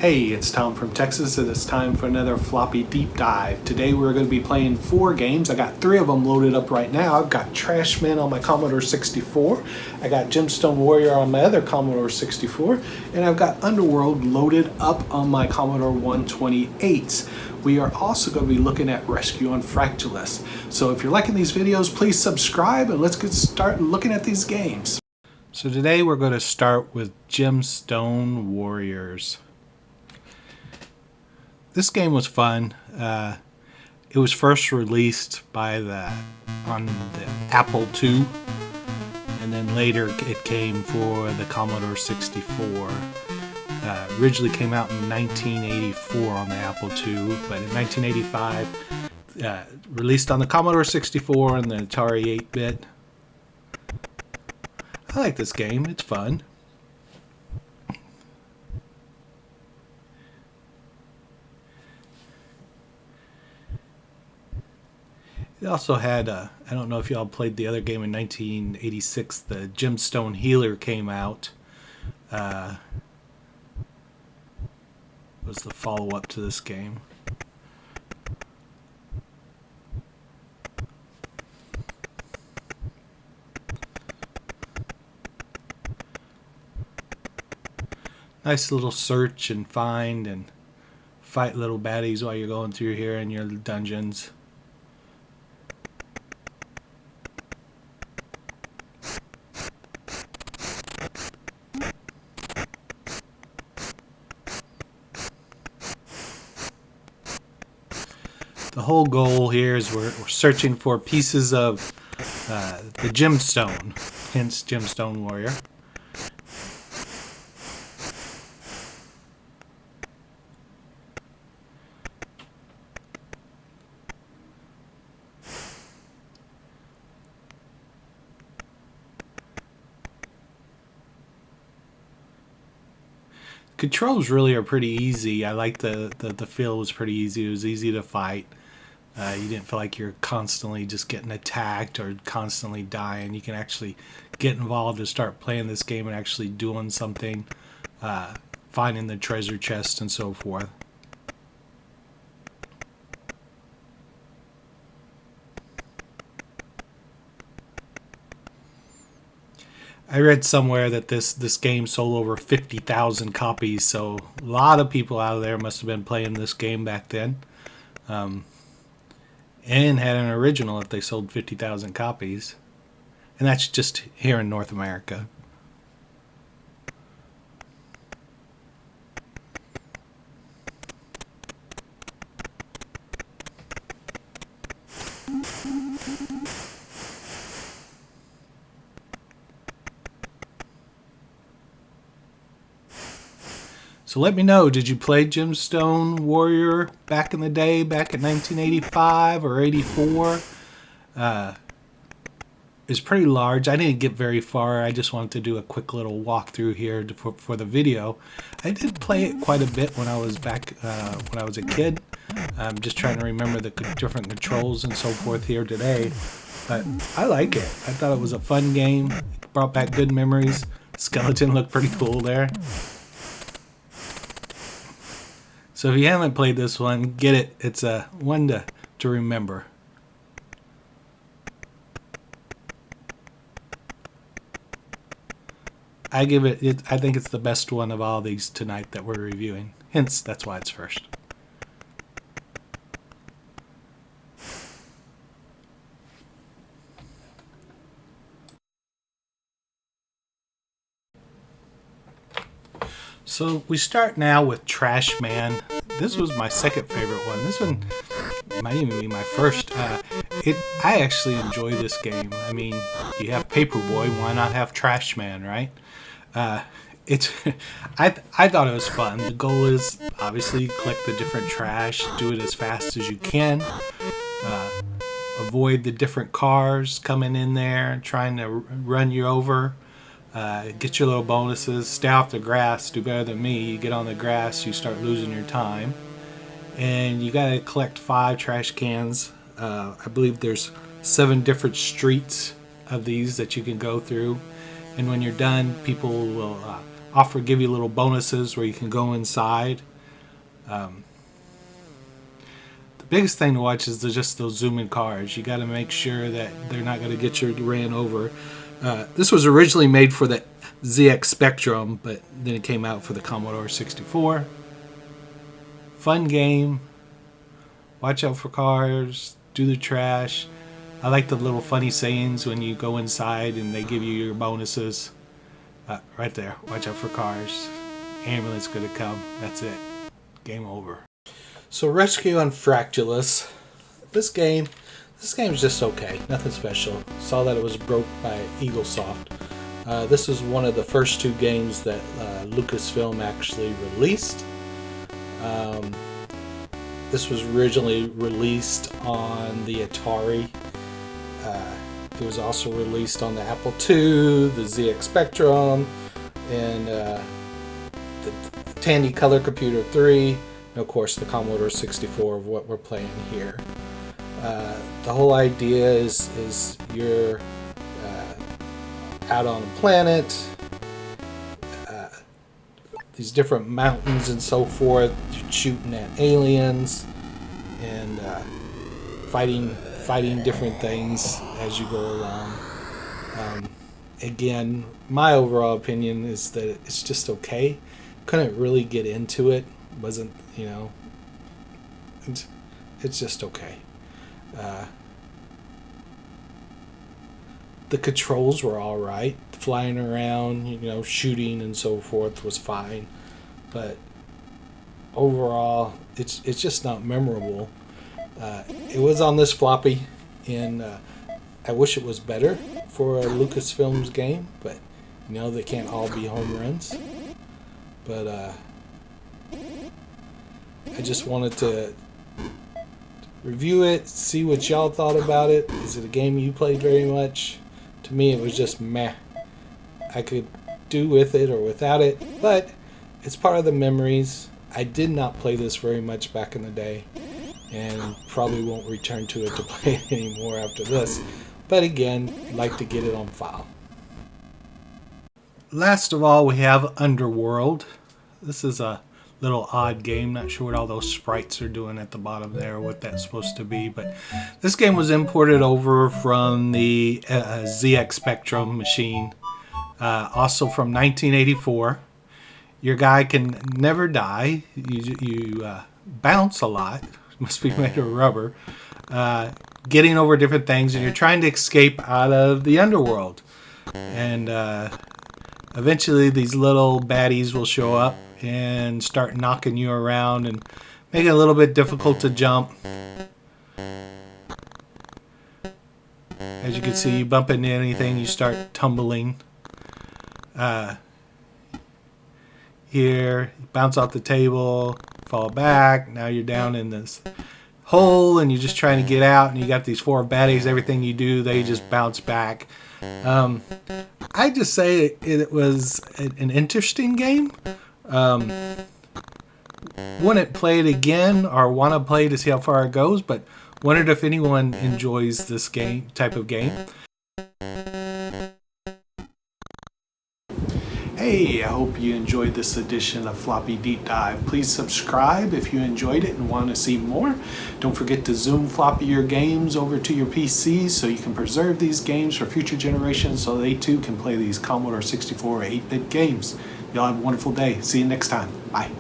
Hey, it's Tom from Texas, and it's time for another Floppy Deep Dive. Today we're going to be playing 4 games. I got 3 of them loaded up right now. I've got Trashman on my Commodore 64, I got Gemstone Warrior on my other Commodore 64, and I've got Underworld loaded up on my Commodore 128. We are also going to be looking at Rescue on Fractalus. So if you're liking these videos, please subscribe, and let's get started looking at these games. So today we're going to start with Gemstone Warriors. This game was fun. It was first released on the Apple II, and then later it came for the Commodore 64. Originally came out in 1984 on the Apple II, but in 1985 released on the Commodore 64 and the Atari 8-bit. I like this game. It's fun. It also had, I don't know if y'all played the other game in 1986, the Gemstone Healer came out. Was the follow-up to this game. Nice little search and find and fight little baddies while you're going through here in your dungeons. The whole goal here is we're searching for pieces of the gemstone, hence Gemstone Warrior. Controls really are pretty easy. I like the feel was pretty easy. It was easy to fight. You didn't feel like you're constantly just getting attacked or constantly dying. You can actually get involved and start playing this game and actually doing something, finding the treasure chest and so forth. I read somewhere that this game sold over 50,000 copies, so a lot of people out there must have been playing this game back then. And had an original if they sold 50,000 copies. And that's just here in North America. So let me know, did you play Gemstone Warrior back in the day, back in 1985 or 84? It's pretty large. I didn't get very far. I just wanted to do a quick little walkthrough here for the video. I did play it quite a bit when I was back when I was a kid. I'm just trying to remember the different controls and so forth here today. But I like it. I thought it was a fun game. It brought back good memories. Skeleton looked pretty cool there. So if you haven't played this one, get it. It's a one to remember. I think it's the best one of all these tonight that we're reviewing. Hence, that's why it's first. So we start now with Trashman. This was my second favorite one. This one might even be my first. I actually enjoy this game. I mean, you have Paperboy, why not have Trashman, right? I thought it was fun. The goal is obviously collect the different trash, do it as fast as you can, avoid the different cars coming in there trying to run you over. Get your little bonuses, stay off the grass, do better than me. You get on the grass, you start losing your time. And you gotta collect 5 trash cans. I believe there's 7 different streets of these that you can go through. And when you're done, people will give you little bonuses where you can go inside The biggest thing to watch is just those zoom-in cars. You got to make sure that they're not going to get you ran over. This was originally made for the ZX Spectrum, but then it came out for the Commodore 64. Fun game. Watch out for cars. Do the trash. I like the little funny sayings when you go inside and they give you your bonuses. Right there. Watch out for cars. Ambulance gonna come. That's it. Game over. So Rescue on Fractalus. This game is just okay. Nothing special. Saw that it was broke by Eaglesoft. This is one of the first two games that Lucasfilm actually released. This was originally released on the Atari. It was also released on the Apple II, the ZX Spectrum, and the Tandy Color Computer 3, and of course the Commodore 64 of what we're playing here. The whole idea is you're out on a planet, these different mountains and so forth, shooting at aliens and fighting different things as you go along. Again, my overall opinion is that it's just okay. Couldn't really get into it. Wasn't, it's just okay. The controls were all right. Flying around, shooting and so forth was fine. But overall, it's just not memorable. It was on this floppy, and I wish it was better for a Lucasfilm's game, but they can't all be home runs. But I just wanted to review it, see what y'all thought about it. Is it a game you played very much? To me, it was just meh. I could do with it or without it, but it's part of the memories. I did not play this very much back in the day, and probably won't return to it to play it anymore after this. But again, like to get it on file. Last of all, we have Underworld. This is a little odd game. Not sure what all those sprites are doing at the bottom there, what that's supposed to be. But this game was imported over from the ZX Spectrum machine. Also from 1984. Your guy can never die. You bounce a lot. Must be made of rubber. Getting over different things, and you're trying to escape out of the Underworld. And eventually these little baddies will show up and start knocking you around and make it a little bit difficult to jump. As you can see, you bump into anything, you start tumbling. Here, you bounce off the table, fall back, now you're down in this hole and you're just trying to get out, and you got these four baddies. Everything you do, they just bounce back. I just say it was an interesting game. Wouldn't play it again or want to play to see how far it goes, but wondered if anyone enjoys this type of game. Hey, I hope you enjoyed this edition of Floppy Deep Dive. Please subscribe if you enjoyed it and want to see more. Don't forget to zoom floppy your games over to your PCs so you can preserve these games for future generations so they too can play these Commodore 64 8-bit games. Y'all have a wonderful day. See you next time. Bye.